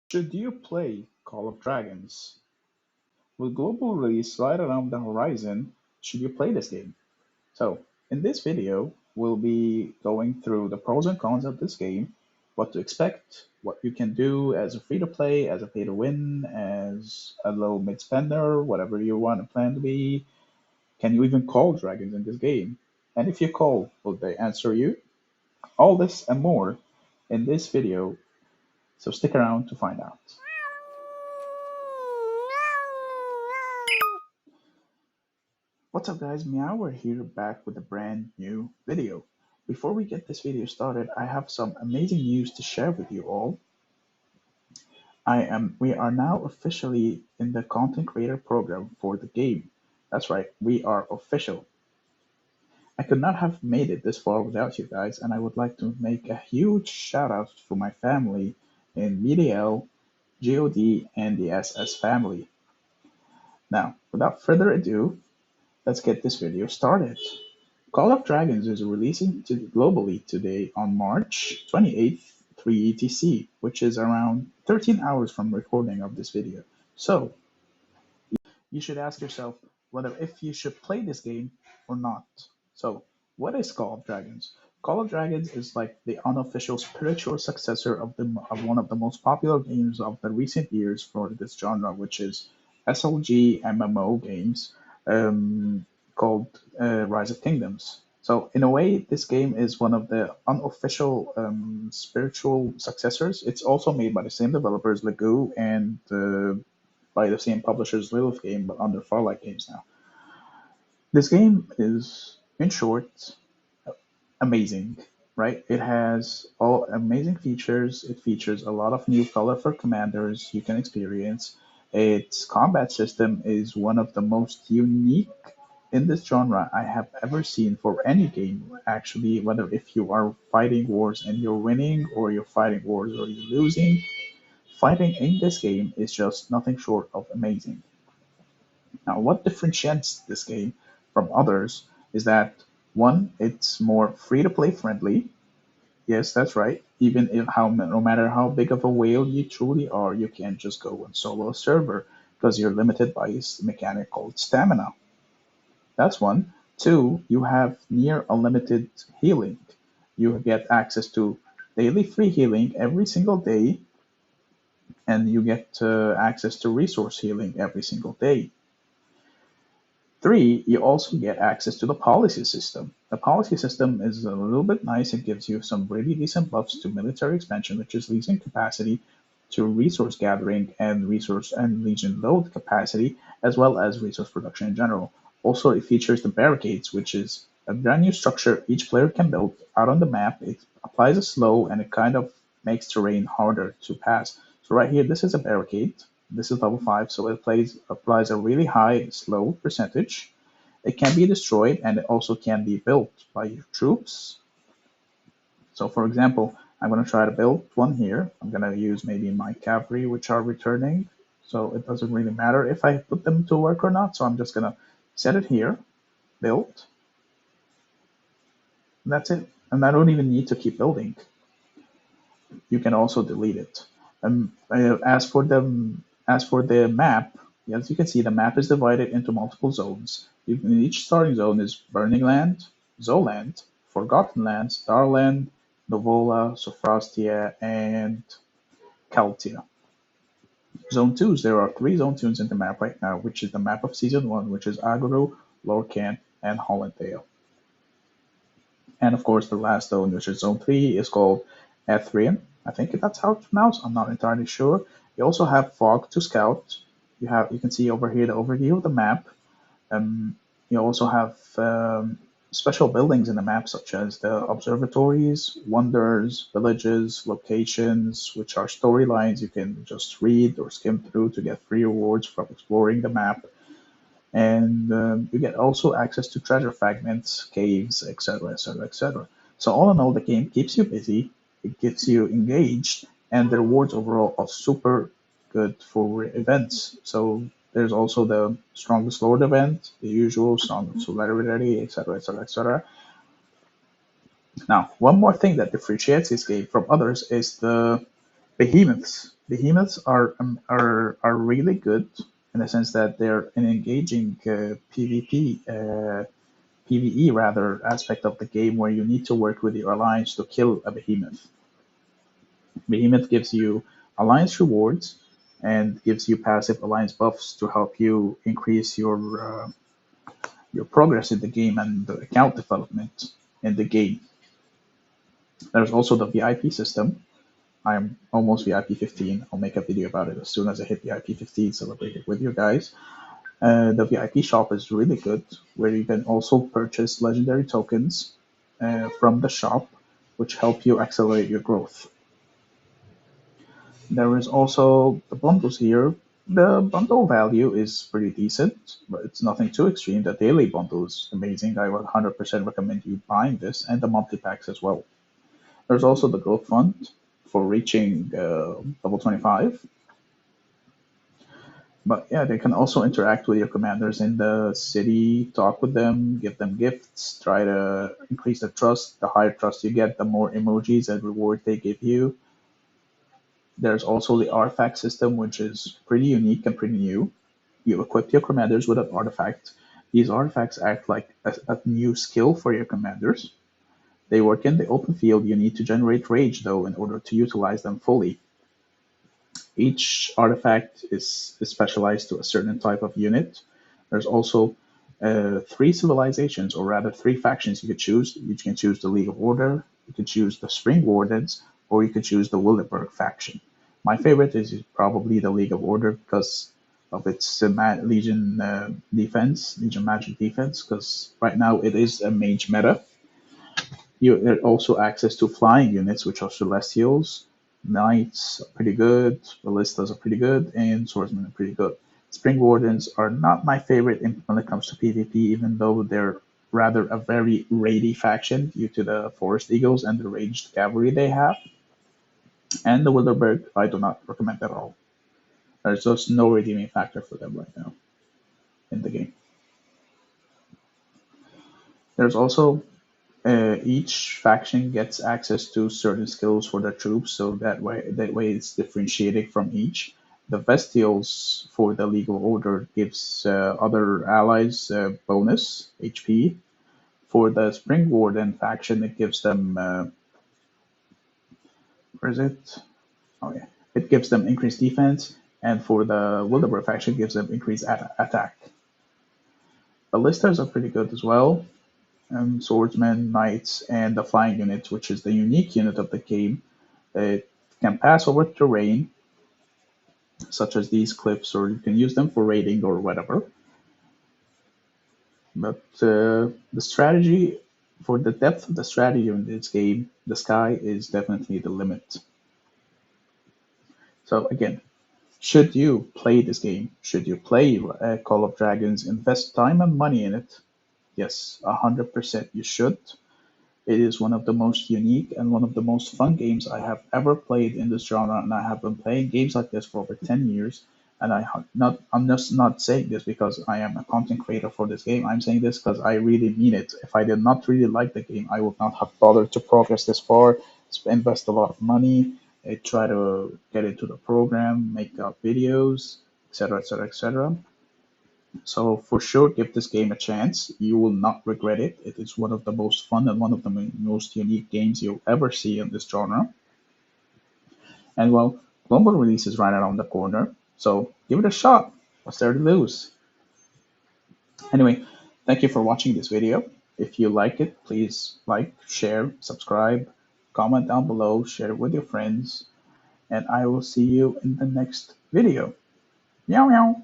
Should you play Call of Dragons? With global release right around the horizon, should you play this game? So, in this video, we'll be going through the pros and cons of this game, what to expect, what you can do as a free to play, as a pay to win, as a low mid spender, whatever you want to plan to be. Can you even call dragons in this game? And if you call, will they answer you? All this and more in this video, so stick around to find out. What's up guys, MEOWER here back with a brand new video. Before we get this video started, I have some amazing news to share with you all. We are now officially in the content creator program for the game. That's right, we are official. I could not have made it this far without you guys, and I would like to make a huge shout out to my family in BDL, GOD, and the SS family. Now, without further ado, let's get this video started. Call of Dragons is releasing globally today on March 28th, 3 ETC, which is around 13 hours from recording of this video. So, you should ask yourself whether if you should play this game or not. So, what is Call of Dragons? Call of Dragons is like the unofficial spiritual successor of one of the most popular games of the recent years for this genre, which is SLG MMO games called Rise of Kingdoms. So in a way, this game is one of the unofficial spiritual successors. It's also made by the same developers, Legu, and by the same publishers, Lilith Game, but under Farlight Games now. This game is, in short, amazing, right? It has all amazing features. It features a lot of new colorful commanders you can experience. Its combat system is one of the most unique in this genre I have ever seen for any game, actually, whether if you are fighting wars and you're winning or you're fighting wars or you're losing, fighting in this game is just nothing short of amazing. Now, what differentiates this game from others is that one, it's more free to play friendly. Yes, that's right. Even if no matter how big of a whale you truly are, you can't just go and solo a server because you're limited by this mechanic called stamina. That's one. Two, you have near unlimited healing. You get access to daily free healing every single day, and you get access to resource healing every single day. Three, you also get access to the policy system. The policy system is a little bit nice. It gives you some really decent buffs to military expansion, which is legion capacity, to resource gathering and resource and legion load capacity, as well as resource production in general. Also, it features the barricades, which is a brand new structure each player can build out on the map. It applies a slow and it kind of makes terrain harder to pass. So right here, this is a barricade. This is level 5, so it applies a really high slow percentage. It can be destroyed and it also can be built by your troops. So for example, I'm going to try to build one here. I'm going to use maybe my cavalry, which are returning. So it doesn't really matter if I put them to work or not. So I'm just going to set it here, build. And that's it. And I don't even need to keep building. You can also delete it. As for the map, as you can see, the map is divided into multiple zones. Each starting zone is Burning Land, Zoland, Forgotten Lands, Darland, Novola, Sophrostia, and Kaltia. Zone 2s, there are 3 Zone 2s in the map right now, which is the map of Season 1, which is Agro, Lorcan, and Hollandale. And of course, the last zone, which is Zone 3, is called Ethrian. I think that's how it's pronounced. I'm not entirely sure. You also have Fog to scout. You can see over here the overview of the map. You also have special buildings in the map, such as the observatories, wonders, villages, locations, which are storylines you can just read or skim through to get free rewards from exploring the map. And you get also access to treasure fragments, caves, etc., etc., etc. So all in all, the game keeps you busy, it keeps you engaged, and the rewards overall are super good for events. So there's also the strongest lord event, the usual strongest solidarity, etc., etc., etc. Now, one more thing that differentiates this game from others is the Behemoths are really good in the sense that they're an engaging PvE rather aspect of the game where you need to work with your alliance to kill a behemoth. Behemoth gives you alliance rewards and gives you passive alliance buffs to help you increase your progress in the game and the account development in the game. There's also the VIP system. I'm almost VIP 15. I'll make a video about it as soon as I hit VIP 15, celebrate it with you guys. The VIP shop is really good, where you can also purchase legendary tokens from the shop, which help you accelerate your growth. There is also the bundles here. The bundle value is pretty decent, but it's nothing too extreme. The daily bundle is amazing. I would 100% recommend you buying this, and the monthly packs as well. There's also the growth fund for reaching level 25. But yeah, they can also interact with your commanders in the city, talk with them, give them gifts, try to increase their trust. The higher trust you get, the more emojis and rewards they give you. There's also the artifact system, which is pretty unique and pretty new. You equip your commanders with an artifact. These artifacts act like a new skill for your commanders. They work in the open field. You need to generate rage, though, in order to utilize them fully. Each artifact is specialized to a certain type of unit. There's also three civilizations, or rather three factions you could choose. You can choose the League of Order, you can choose the Spring Wardens, or you could choose the Wilderberg faction. My favorite is probably the League of Order because of its Legion defense, Legion magic defense, because right now it is a mage meta. You get also access to flying units, which are Celestials. Knights are pretty good, Ballistas are pretty good, and Swordsmen are pretty good. Spring Wardens are not my favorite when it comes to PvP, even though they're rather a very raidy faction due to the Forest Eagles and the ranged cavalry they have. And the Wilderberg, I do not recommend at all. There's just no redeeming factor for them right now in the game. There's also each faction gets access to certain skills for their troops, so that way it's differentiated from each. The Vestials for the Legal Order gives other allies bonus HP. For the Spring Warden faction, it gives them where is it? Oh yeah, it gives them increased defense, and for the Wildeburg faction, it gives them increased attack. Ballistas are pretty good as well. Swordsmen, knights, and the flying unit, which is the unique unit of the game. It can pass over terrain, such as these cliffs, or you can use them for raiding or whatever. But the strategy, for the depth of the strategy in this game, the sky is definitely the limit. So again, should you play this game? Should you play Call of Dragons? Invest time and money in it? Yes, 100% you should. It is one of the most unique and one of the most fun games I have ever played in this genre, and I have been playing games like this for over 10 years. And I'm just not saying this because I am a content creator for this game. I'm saying this because I really mean it. If I did not really like the game, I would not have bothered to progress this far, invest a lot of money, try to get into the program, make up videos, etc., etc., etc. So for sure, give this game a chance. You will not regret it. It is one of the most fun and one of the most unique games you'll ever see in this genre. And well, global release is right around the corner, so give it a shot. What's there to lose? Anyway, thank you for watching this video. If you like it, please like, share, subscribe, comment down below, share it with your friends, and I will see you in the next video. Meow meow.